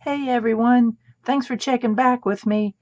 Hey everyone, thanks for checking back with me.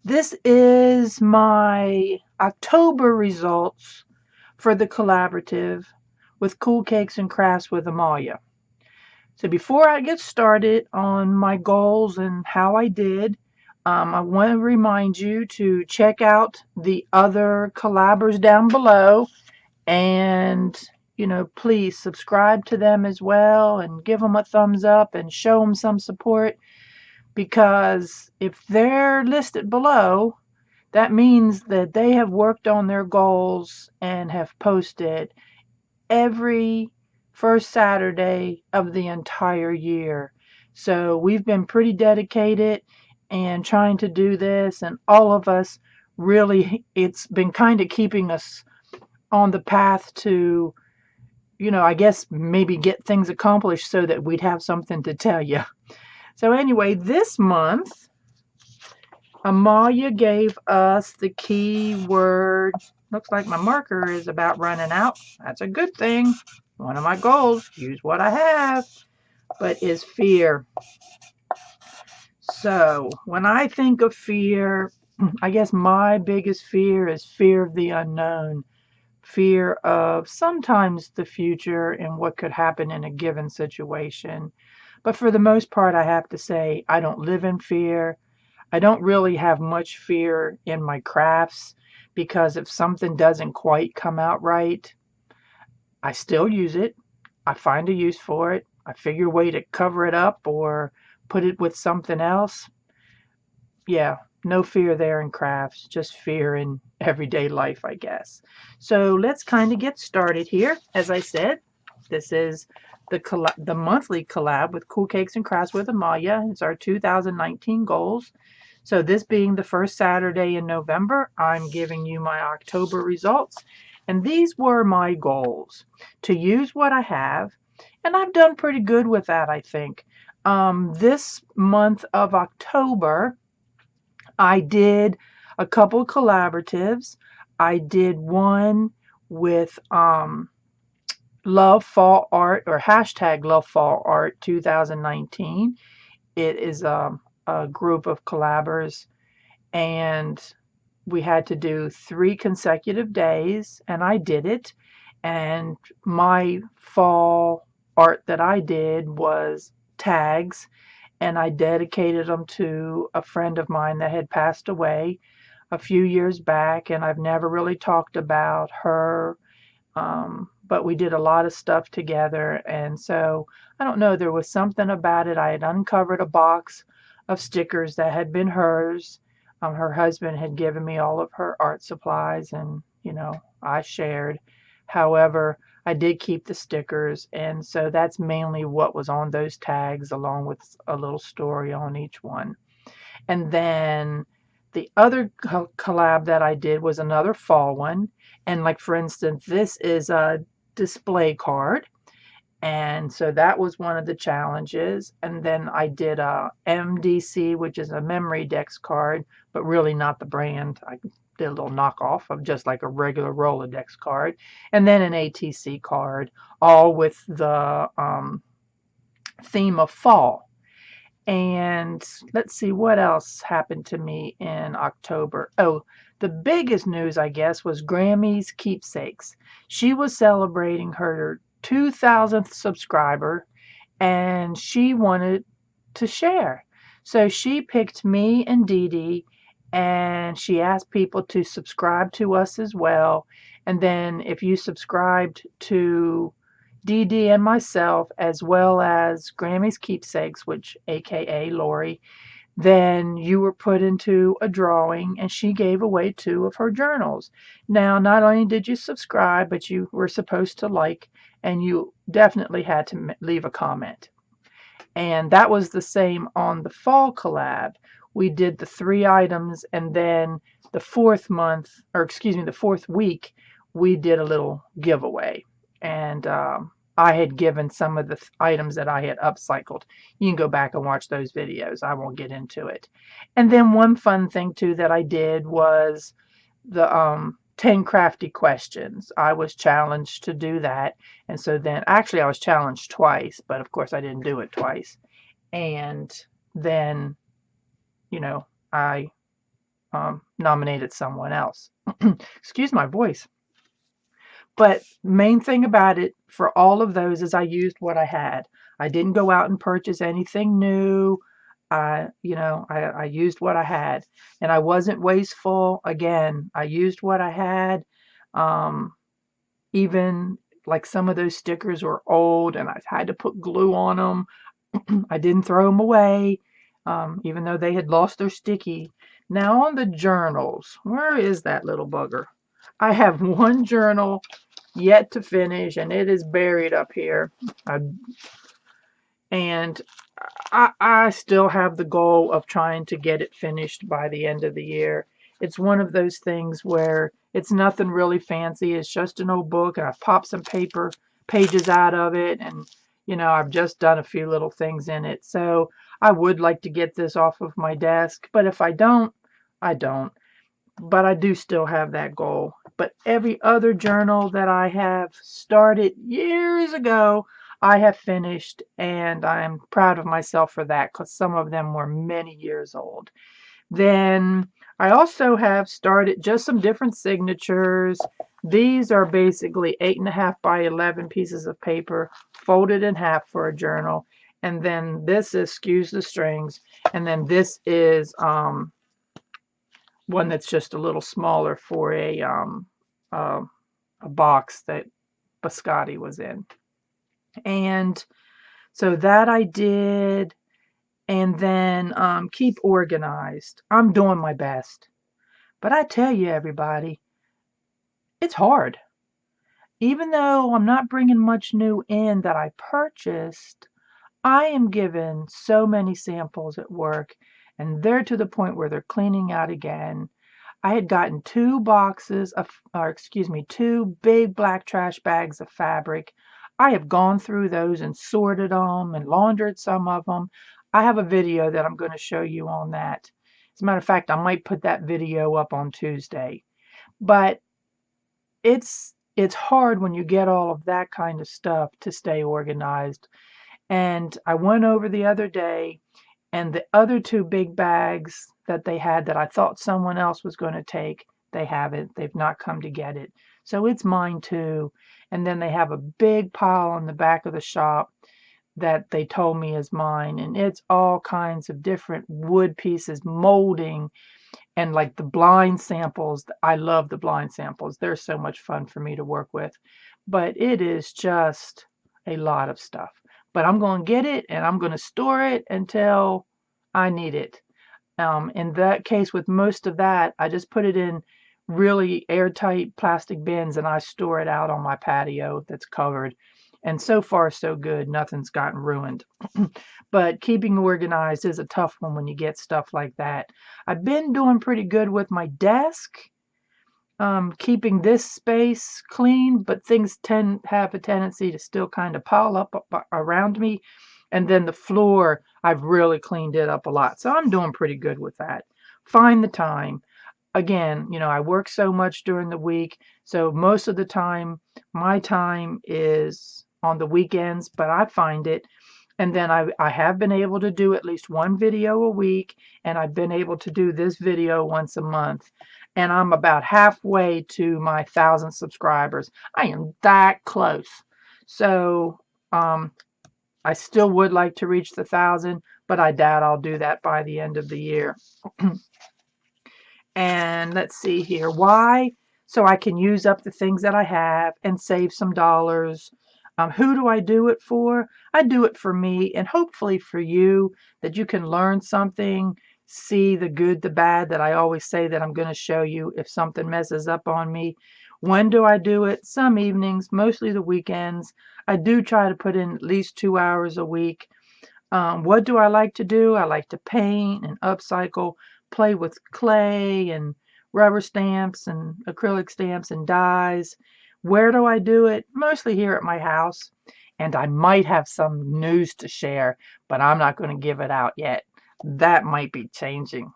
This is my October results for the collaborative with Cool Cakes and Crafts with Amalia. So before I get started on my goals and how I did, I want to remind you to check out the other collabers down below and please subscribe to them as well and give them a thumbs up and show them some support, because if they're listed below, that means that they have worked on their goals and have posted every first Saturday of the entire year. So we've been pretty dedicated and trying to do this, and all of us really, it's been kind of keeping us on the path to, I guess maybe get things accomplished so that we'd have something to tell you. So anyway, this month, Amalia gave us the keyword. Looks like my marker is about running out. That's a good thing. One of my goals, use what I have, but is fear. So when I think of fear, I guess my biggest fear is fear of the unknown. Fear of sometimes the future and what could happen in a given situation. But for the most part, I have to say, I don't live in fear. I don't really have much fear in my crafts, because if something doesn't quite come out right, I still use it. I find a use for it. I figure a way to cover it up or put it with something else. Yeah, no fear there in crafts, just fear in everyday life, I guess. So let's kind of get started here. As I said, this is the monthly collab with Cool Cakes and Crafts with Amalia. It's our 2019 goals. So this being the first Saturday in November, I'm giving you my October results. And these were my goals: to use what I have. And I've done pretty good with that, I think. This month of October, I did a couple collaboratives. I did one with Love Fall Art, or hashtag Love Fall Art 2019. It is a group of collabers, and we had to do 3 consecutive days, and I did it. And my fall art that I did was tags, and I dedicated them to a friend of mine that had passed away a few years back, and I've never really talked about her. But we did a lot of stuff together, and so I don't know, there was something about it. I had uncovered a box of stickers that had been hers. Her husband had given me all of her art supplies, and I shared. However, I did keep the stickers, and so that's mainly what was on those tags, along with a little story on each one. And then the other collab that I did was another fall one. And like, for instance, this is a display card. And so that was one of the challenges. And then I did a MDC, which is a memory dex card, but really not the brand. I did a little knockoff of just like a regular Rolodex card. And then an ATC card, all with the theme of fall. And let's see what else happened to me in October. Oh, the biggest news, I guess, was Grammy's Keepsakes. She was celebrating her 2,000th subscriber, and she wanted to share. So she picked me and Dee Dee, and she asked people to subscribe to us as well. And then if you subscribed to Dee Dee and myself, as well as Grammy's Keepsakes, which aka Lori, then you were put into a drawing, and she gave away 2 of her journals. Now, not only did you subscribe, but you were supposed to like, and you definitely had to leave a comment. And that was the same on the fall collab. We did the 3 items, and then the 4th month, or excuse me, the 4th week, we did a little giveaway. And I had given some of the items that I had upcycled. You can go back and watch those videos. I won't get into it. And then one fun thing too that I did was the 10 crafty questions. I was challenged to do that. And so then, actually I was challenged twice, but of course I didn't do it twice. And then, I nominated someone else. Excuse my voice. But main thing about it for all of those is I used what I had. I didn't go out and purchase anything new. I used what I had, and I wasn't wasteful. Again, I used what I had. Um, Even like some of those stickers were old and I had to put glue on them. I didn't throw them away, even though they had lost their sticky. Now on the journals, where is that little bugger? I have one journal yet to finish, and it is buried up here. I, and I still have the goal of trying to get it finished by the end of the year. It's one of those things where it's nothing really fancy. It's just an old book, and I've popped some paper pages out of it, and I've just done a few little things in it. So I would like to get this off of my desk, but if I don't, I don't. But I do still have that goal. But every other journal that I have started years ago, I have finished, and I'm proud of myself for that because some of them were many years old. Then I also have started just some different signatures. These are basically 8.5 by 11 pieces of paper folded in half for a journal. And then this is Excuse the Strings. And then this is one that's just a little smaller for uh, a box that biscotti was in. And so that I did. And then keep organized. I'm doing my best. But I tell you, everybody, it's hard. Even though I'm not bringing much new in that I purchased, I am given so many samples at work, and they're to the point where they're cleaning out again. I had gotten two big black trash bags of fabric. I have gone through those and sorted them and laundered some of them. I have a video that I'm going to show you on that. As a matter of fact, I might put that video up on Tuesday. But it's hard when you get all of that kind of stuff to stay organized. And I went over the other day, and the other two big bags that they had that I thought someone else was going to take, they haven't. They've not come to get it. So it's mine too. And then they have a big pile on the back of the shop that they told me is mine. And it's all kinds of different wood pieces, molding, and like the blind samples. I love the blind samples. They're so much fun for me to work with. But it is just a lot of stuff. But I'm going to get it, and I'm going to store it until I need it. In that case, with most of that, I just put it in really airtight plastic bins, and I store it out on my patio that's covered. And so far, so good. Nothing's gotten ruined. But keeping organized is a tough one when you get stuff like that. I've been doing pretty good with my desk, keeping this space clean, but things have a tendency to still kind of pile up around me. And then the floor, I've really cleaned it up a lot. So I'm doing pretty good with that. Find the time. Again, I work so much during the week. So most of the time, my time is on the weekends, but I find it. And then I have been able to do at least one video a week, and I've been able to do this video once a month. And I'm about halfway to my 1,000 subscribers. I am that close. So I still would like to reach the 1,000, but I doubt I'll do that by the end of the year. And let's see here. Why? So I can use up the things that I have and save some dollars. Who do I do it for? I do it for me and hopefully for you, that you can learn something, see the good, the bad that I always say that I'm going to show you if something messes up on me. When do I do it? Some evenings, mostly the weekends. I do try to put in at least 2 hours a week. What do I like to do? I like to paint and upcycle, play with clay and rubber stamps and acrylic stamps and dyes. Where do I do it? Mostly here at my house. And I might have some news to share, but I'm not going to give it out yet. That might be changing.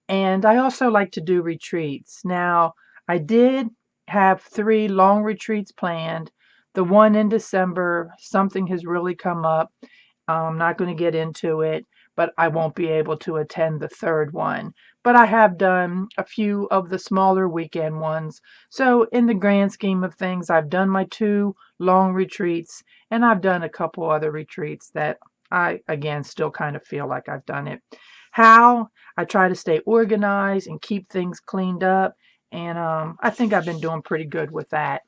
And I also like to do retreats. Now, I did have 3 long retreats planned. The one in December, something has really come up. I'm not going to get into it, but I won't be able to attend the third one. But I have done a few of the smaller weekend ones. So, in the grand scheme of things, I've done my 2 long retreats, and I've done a couple other retreats that I, again, still kind of feel like I've done it. How? I try to stay organized and keep things cleaned up, and I think I've been doing pretty good with that.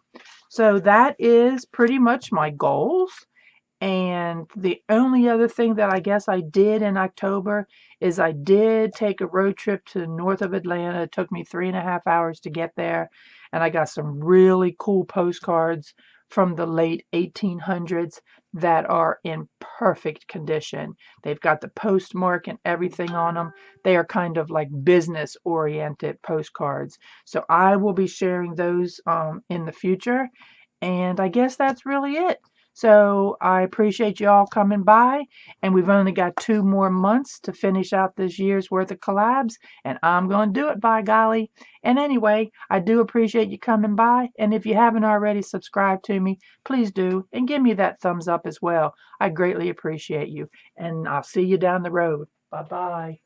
So, that is pretty much my goals. And the only other thing that I guess I did in October is I did take a road trip to the north of Atlanta. It took me 3.5 hours to get there. And I got some really cool postcards from the late 1800s that are in perfect condition. They've got the postmark and everything on them. They are kind of like business oriented postcards. So I will be sharing those in the future. And I guess that's really it. So I appreciate you all coming by, and we've only got 2 more months to finish out this year's worth of collabs, and I'm going to do it, by golly. And anyway, I do appreciate you coming by, and if you haven't already subscribed to me, please do, and give me that thumbs up as well. I greatly appreciate you, and I'll see you down the road. Bye-bye.